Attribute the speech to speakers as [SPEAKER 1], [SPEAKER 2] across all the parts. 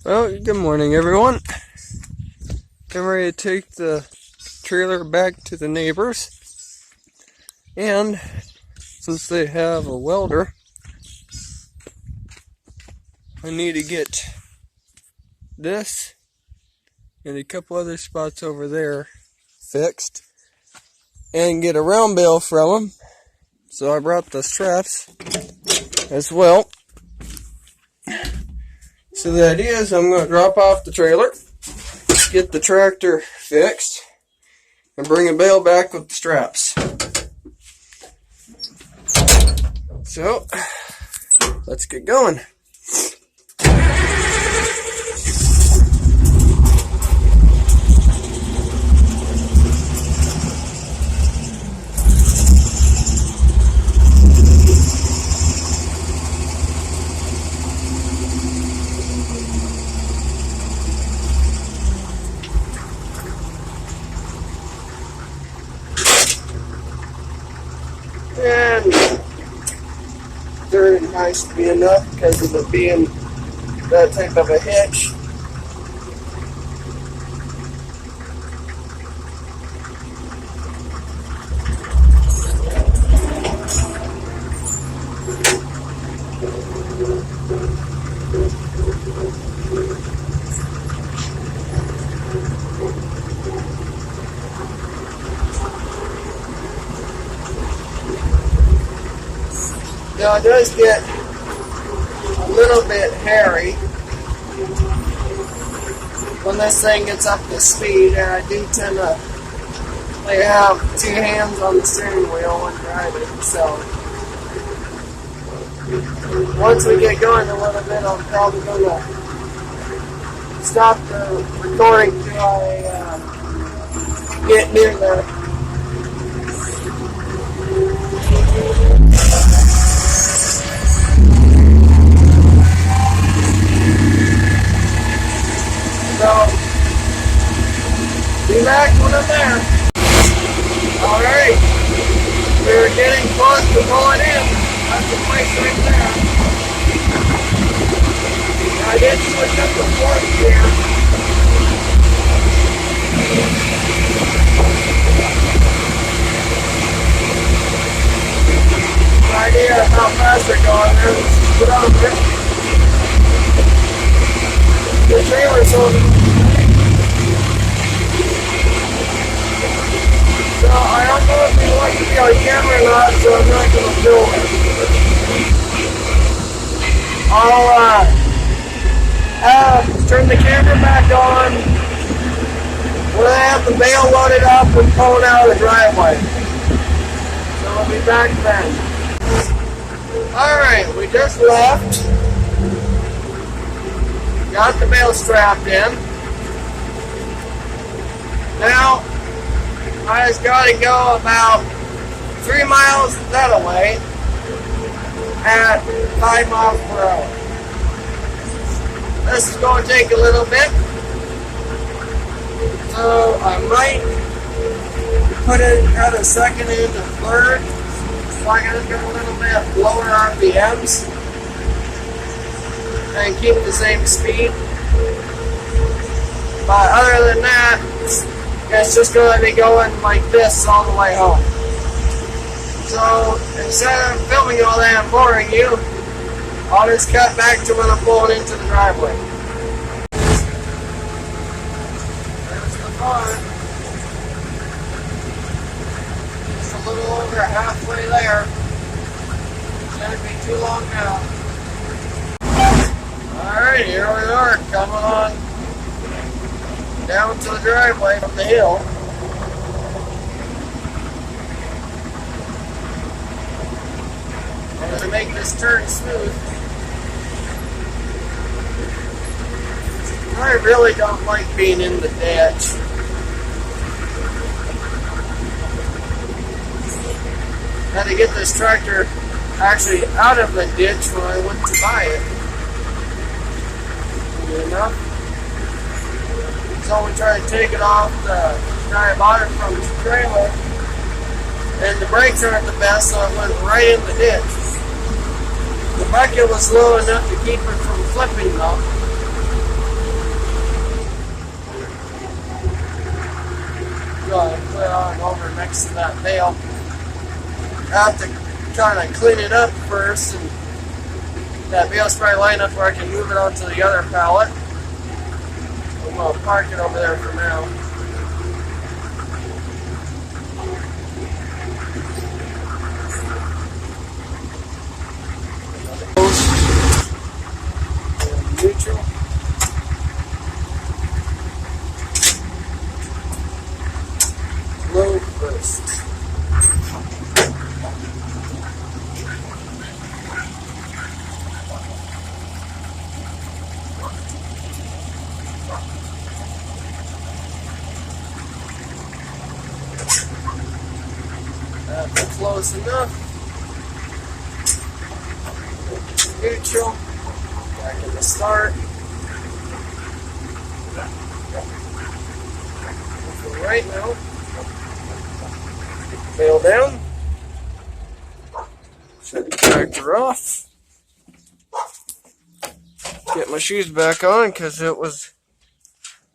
[SPEAKER 1] Well, good morning, everyone. I'm ready to take the trailer back to the neighbors, and since they have a welder, I need to get this and a couple other spots over there fixed and get a round bale from them. So I brought the straps as well. So the idea is I'm going to drop off the trailer, get the tractor fixed, and bring a bale back with the straps. So, let's get going. And they're nice to be enough because of it being that type of a hitch. Now it does get a little bit hairy when this thing gets up to speed, and I do tend to have two hands on the steering wheel when driving, so once we get going a little bit, I'm probably going to stop the recording till I get near there. So, be back when I'm there. Alright, we're getting close to pulling in. That's the place right there. I did switch up the fourth gear. No idea how fast they're going there. Let's just put on there. The trailer's on. So I don't know if you want to be on camera or not, so I'm not going to film it. I'll turn the camera back on when I have the bale loaded up and pulling out of the driveway. So I'll be back then. Alright, we just left. Got the bale strapped in. Now, I just got to go about 3 miles that way at 5 miles per hour. This is going to take a little bit, so I might put it at a second and a third, so I got to get a little bit lower RPMs and keep the same speed. But other than that, it's just going to be going like this all the way home. So instead of filming all that and boring you, I'll just cut back to when I'm pulling into the driveway. There's the barn. Just a little over halfway there. Shouldn't be too long now. Alright, here we are, coming on down to the driveway from the hill. I'm going to make this turn smooth. I really don't like being in the ditch. Had to get this tractor actually out of the ditch when I went to buy it. You know? So we tried to take it off the guy I bought it from the trailer, and the brakes aren't the best, so it went right in the ditch. The bucket was low enough to keep it from flipping though. backs of that bale. I have to kind of clean it up first, and that bale's probably light enough where I can move it onto the other pallet. I'm going to park it over there for now. Neutral. Low first. That's close enough. Neutral. Back in the start. For right now. Bale down. Shut the tractor off. Get my shoes back on because it was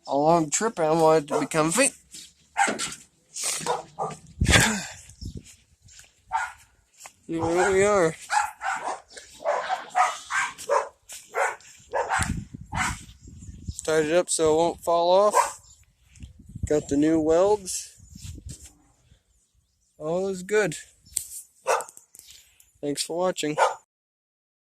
[SPEAKER 1] a long trip and I wanted to be comfy. Here we are. Tied it up so it won't fall off. Got the new welds. All is good. Thanks for watching.